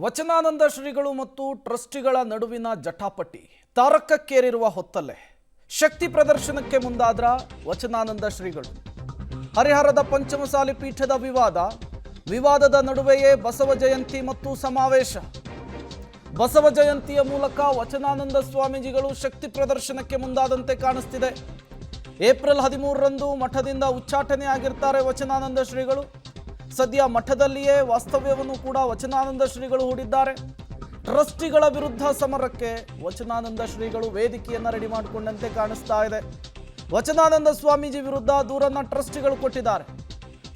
ವಚನಾನಂದ ಶ್ರೀಗಳು ಮತ್ತು ಟ್ರಸ್ಟಿಗಳ ನಡುವಿನ ಜಟಾಪಟಿ ತಾರಕಕ್ಕೇರಿರುವ ಹೊತ್ತಲ್ಲೇ ಶಕ್ತಿ ಪ್ರದರ್ಶನಕ್ಕೆ ಮುಂದಾದ್ರ ವಚನಾನಂದ ಶ್ರೀಗಳು. ಹರಿಹರದ ಪಂಚಮಸಾಲಿ ಪೀಠದ ವಿವಾದದ ನಡುವೆಯೇ ಬಸವ ಜಯಂತಿ ಮತ್ತು ಸಮಾವೇಶ. ಬಸವ ಜಯಂತಿಯ ಮೂಲಕ ವಚನಾನಂದ ಸ್ವಾಮೀಜಿಗಳು ಶಕ್ತಿ ಪ್ರದರ್ಶನಕ್ಕೆ ಮುಂದಾದಂತೆ ಕಾಣಿಸ್ತಿದೆ. ಏಪ್ರಿಲ್ 13ರಂದು ಮಠದಿಂದ ಉಚ್ಚಾಟನೆ ಆಗಿರ್ತಾರೆ ವಚನಾನಂದ ಶ್ರೀಗಳು. ಸದ್ಯ ಮಠದಲ್ಲಿಯೇ ವಾಸ್ತವ್ಯವನ್ನು ಕೂಡ ವಚನಾನಂದ ಶ್ರೀಗಳು ಹೂಡಿದ್ದಾರೆ. ಟ್ರಸ್ಟಿಗಳ ವಿರುದ್ಧ ಸಮರಕ್ಕೆ ವಚನಾನಂದ ಶ್ರೀಗಳು ವೇದಿಕೆಯನ್ನು ರೆಡಿ ಮಾಡಿಕೊಂಡಂತೆ ಕಾಣಿಸ್ತಾ ಇದೆ. ವಚನಾನಂದ ಸ್ವಾಮೀಜಿ ವಿರುದ್ಧ ದೂರನ್ನ ಟ್ರಸ್ಟಿಗಳು ಕೊಟ್ಟಿದ್ದಾರೆ.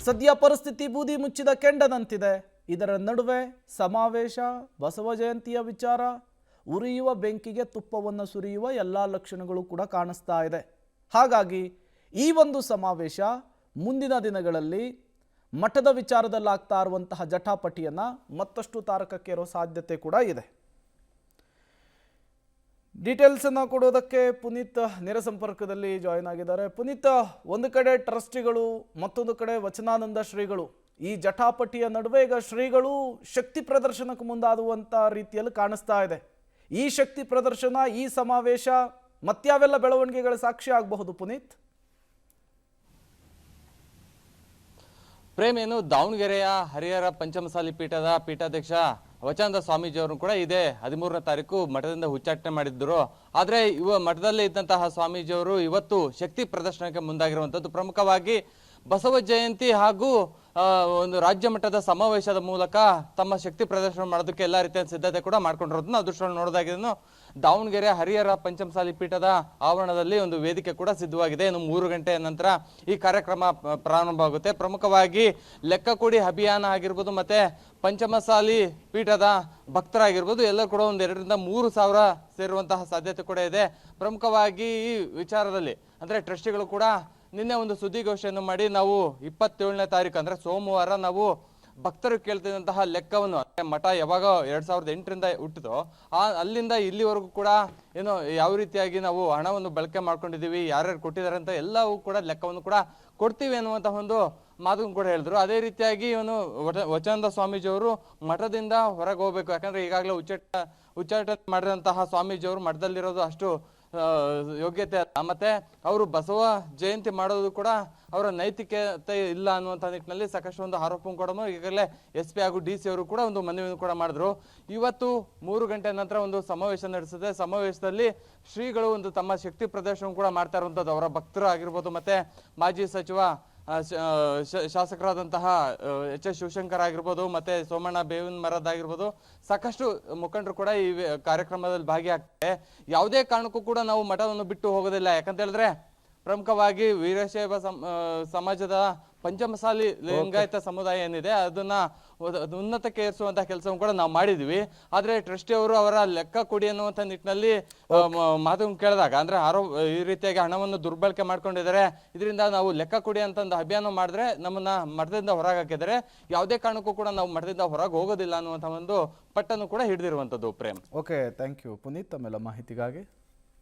ಸದ್ಯ ಪರಿಸ್ಥಿತಿ ಬೂದಿ ಮುಚ್ಚಿದ ಕೆಂಡದಂತಿದೆ. ಇದರ ನಡುವೆ ಸಮಾವೇಶ, ಬಸವ ಜಯಂತಿಯ ವಿಚಾರ, ಉರಿಯುವ ಬೆಂಕಿಗೆ ತುಪ್ಪವನ್ನು ಸುರಿಯುವ ಎಲ್ಲ ಲಕ್ಷಣಗಳು ಕೂಡ ಕಾಣಿಸ್ತಾ ಇದೆ. ಹಾಗಾಗಿ ಈ ಒಂದು ಸಮಾವೇಶ ಮುಂದಿನ ದಿನಗಳಲ್ಲಿ ಮಠದ ವಿಚಾರದಲ್ಲಾಗ್ತಾ ಇರುವಂತಹ ಜಟಾಪಟಿಯನ್ನು ಮತ್ತಷ್ಟು ತಾರಕಕ್ಕೇರೋ ಸಾಧ್ಯತೆ ಕೂಡ ಇದೆ. ಡೀಟೇಲ್ಸನ್ನು ಕೊಡೋದಕ್ಕೆ ಪುನೀತ್ ನೇರ ಸಂಪರ್ಕದಲ್ಲಿ ಜಾಯಿನ್ ಆಗಿದ್ದಾರೆ. ಪುನೀತ್, ಒಂದು ಕಡೆ ಟ್ರಸ್ಟಿಗಳು, ಮತ್ತೊಂದು ಕಡೆ ವಚನಾನಂದ ಶ್ರೀಗಳು, ಈ ಜಟಾಪಟಿಯ ನಡುವೆ ಈಗ ಶ್ರೀಗಳು ಶಕ್ತಿ ಪ್ರದರ್ಶನಕ್ಕೆ ಮುಂದಾಗುವಂಥ ರೀತಿಯಲ್ಲಿ ಕಾಣಿಸ್ತಾ ಇದೆ. ಈ ಶಕ್ತಿ ಪ್ರದರ್ಶನ, ಈ ಸಮಾವೇಶ ಮತ್ಯಾವೆಲ್ಲ ಬೆಳವಣಿಗೆಗಳ ಸಾಕ್ಷಿ ಆಗಬಹುದು ಪುನೀತ್? ಪ್ರೇಮ್, ಏನು ದಾವಣಗೆರೆಯ ಹರಿಹರ ಪಂಚಮಸಾಲಿ ಪೀಠದ ಪೀಠಾಧ್ಯಕ್ಷ ವಚನಾನಂದ ಸ್ವಾಮೀಜಿಯವರು ಕೂಡ ಇದೇ 13ನೇ ತಾರೀಕು ಮಠದಿಂದ ಉಚ್ಚಾಟನೆ ಮಾಡಿದ್ದರು. ಆದರೆ ಮಠದಲ್ಲಿ ಇದ್ದಂತಹ ಸ್ವಾಮೀಜಿಯವರು ಇವತ್ತು ಶಕ್ತಿ ಪ್ರದರ್ಶನಕ್ಕೆ ಮುಂದಾಗಿರುವಂಥದ್ದು ಪ್ರಮುಖವಾಗಿ ಬಸವ ಜಯಂತಿ ಹಾಗೂ ಒಂದು ರಾಜ್ಯ ಮಟ್ಟದ ಸಮಾವೇಶದ ಮೂಲಕ ತಮ್ಮ ಶಕ್ತಿ ಪ್ರದರ್ಶನ ಮಾಡೋದಕ್ಕೆ ಎಲ್ಲ ರೀತಿಯ ಸಿದ್ಧತೆ ಕೂಡ ಮಾಡ್ಕೊಂಡಿರೋದನ್ನ ಅದೃಷ್ಟ ನೋಡೋದಾಗಿದ್ದು ದಾವಣಗೆರೆ ಹರಿಹರ ಪಂಚಮಸಾಲಿ ಪೀಠದ ಆವರಣದಲ್ಲಿ ಒಂದು ವೇದಿಕೆ ಕೂಡ ಸಿದ್ಧವಾಗಿದೆ. ಇನ್ನು 3 ಗಂಟೆಯ ನಂತರ ಈ ಕಾರ್ಯಕ್ರಮ ಪ್ರಾರಂಭ ಆಗುತ್ತೆ. ಪ್ರಮುಖವಾಗಿ ಲೆಕ್ಕ ಕೊಡಿ ಅಭಿಯಾನ ಆಗಿರ್ಬೋದು, ಮತ್ತೆ ಪಂಚಮಸಾಲಿ ಪೀಠದ ಭಕ್ತರಾಗಿರ್ಬೋದು, ಎಲ್ಲ ಕೂಡ ಒಂದು 2 ರಿಂದ 3 ಸಾವಿರ ಸೇರುವಂತಹ ಸಾಧ್ಯತೆ ಕೂಡ ಇದೆ. ಪ್ರಮುಖವಾಗಿ ಈ ವಿಚಾರದಲ್ಲಿ ಅಂದ್ರೆ ಟ್ರಸ್ಟಿಗಳು ಕೂಡ ನಿನ್ನೆ ಒಂದು ಸುದ್ದಿಗೋಷ್ಠಿಯನ್ನು ಮಾಡಿ ನಾವು 27ನೇ ತಾರೀಕು ಅಂದ್ರೆ ಸೋಮವಾರ ನಾವು ಭಕ್ತರು ಕೇಳ್ತಿದ್ದಂತಹ ಲೆಕ್ಕವನ್ನು, ಮಠ ಯಾವಾಗ 2008ರಿಂದ ಹುಟ್ಟಿದೋ ಅಲ್ಲಿಂದ ಇಲ್ಲಿವರೆಗೂ ಕೂಡ ಏನೋ ಯಾವ ರೀತಿಯಾಗಿ ನಾವು ಹಣವನ್ನು ಬಳಕೆ ಮಾಡ್ಕೊಂಡಿದ್ದೀವಿ, ಯಾರ್ಯಾರು ಕೊಟ್ಟಿದ್ದಾರೆ ಅಂತ ಎಲ್ಲವೂ ಕೂಡ ಲೆಕ್ಕವನ್ನು ಕೂಡ ಕೊಡ್ತೀವಿ ಅನ್ನುವಂತಹ ಒಂದು ಮಾತನ್ನು ಕೂಡ ಹೇಳಿದ್ರು. ಅದೇ ರೀತಿಯಾಗಿ ಇವನು ವಚನಾನಂದ ಸ್ವಾಮೀಜಿಯವರು ಮಠದಿಂದ ಹೊರಗೆ ಹೋಗ್ಬೇಕು, ಯಾಕಂದ್ರೆ ಈಗಾಗಲೇ ಉಚ್ಚಾಟನೆ ಮಾಡಿದಂತಹ ಸ್ವಾಮೀಜಿಯವರು ಮಠದಲ್ಲಿರೋದು ಅಷ್ಟು ಯೋಗ್ಯತೆ ಅಲ್ಲ, ಮತ್ತೆ ಅವರು ಬಸವ ಜಯಂತಿ ಮಾಡೋದು ಕೂಡ ಅವರ ನೈತಿಕತೆ ಇಲ್ಲ ಅನ್ನುವಂಥ ನಿಟ್ಟಿನಲ್ಲಿ ಸಾಕಷ್ಟು ಒಂದು ಆರೋಪ ಕೂಡ ಈಗಾಗಲೇ SP ಹಾಗೂ DC ಅವರು ಕೂಡ ಒಂದು ಮನವಿಯನ್ನು ಕೂಡ ಮಾಡಿದ್ರು. ಇವತ್ತು 3 ಗಂಟೆ ನಂತರ ಒಂದು ಸಮಾವೇಶ ನಡೆಸಿದೆ. ಸಮಾವೇಶದಲ್ಲಿ ಶ್ರೀಗಳು ಒಂದು ತಮ್ಮ ಶಕ್ತಿ ಪ್ರದರ್ಶನ ಕೂಡ ಮಾಡ್ತಾ ಇರುವಂಥದ್ದು. ಅವರ ಭಕ್ತರು ಆಗಿರ್ಬೋದು, ಮತ್ತೆ ಮಾಜಿ ಸಚಿವ ಶಾಸಕರಾದಂತಹ HS ಶಿವಶಂಕರ್ ಆಗಿರ್ಬೋದು, ಮತ್ತೆ ಸೋಮಣ್ಣ ಬೇವಿನ ಮರದ ಆಗಿರ್ಬೋದು, ಸಾಕಷ್ಟು ಮುಖಂಡರು ಕೂಡ ಈ ಕಾರ್ಯಕ್ರಮದಲ್ಲಿ ಭಾಗಿಯಾಗ್ತಾರೆ. ಯಾವುದೇ ಕಾರಣಕ್ಕೂ ಕೂಡ ನಾವು ಮಠವನ್ನು ಬಿಟ್ಟು ಹೋಗೋದಿಲ್ಲ. ಯಾಕಂತ ಹೇಳಿದ್ರೆ ಪ್ರಮುಖವಾಗಿ ವೀರಶೈವ ಸಮಾಜದ ಪಂಚಮಸಾಲಿ ಲಿಂಗಾಯತ ಸಮುದಾಯ ಏನಿದೆ ಅದನ್ನ ಉನ್ನತಕ್ಕೆ ಏರಿಸುವಂತಹ ಕೆಲಸವನ್ನು ಕೂಡ ನಾವು ಮಾಡಿದ್ವಿ. ಆದ್ರೆ ಟ್ರಸ್ಟಿ ಅವರು ಅವರ ಲೆಕ್ಕ ಕೊಡಿ ಅನ್ನುವಂಥ ನಿಟ್ಟಿನಲ್ಲಿ ಮಾತನ್ನು ಕೇಳಿದಾಗ ಅಂದ್ರೆ ಈ ರೀತಿಯಾಗಿ ಹಣವನ್ನು ದುರ್ಬಳಕೆ ಮಾಡ್ಕೊಂಡಿದ್ದಾರೆ, ಇದರಿಂದ ನಾವು ಲೆಕ್ಕ ಕೊಡಿ ಅಂತ ಒಂದು ಅಭಿಯಾನ ಮಾಡಿದ್ರೆ ನಮ್ಮನ್ನ ಮಠದಿಂದ ಹೊರಗೆ ಹಾಕಿದರೆ ಯಾವುದೇ ಕಾರಣಕ್ಕೂ ಕೂಡ ನಾವು ಮಠದಿಂದ ಹೊರಗೆ ಹೋಗೋದಿಲ್ಲ ಅನ್ನುವಂಥ ಒಂದು ಪಟ್ಟನ್ನು ಕೂಡ ಹಿಡಿದಿರುವಂಥದ್ದು. Prem, okay, thank you Puneeth ತಮ್ಮೆಲ್ಲ ಮಾಹಿತಿಗಾಗಿ.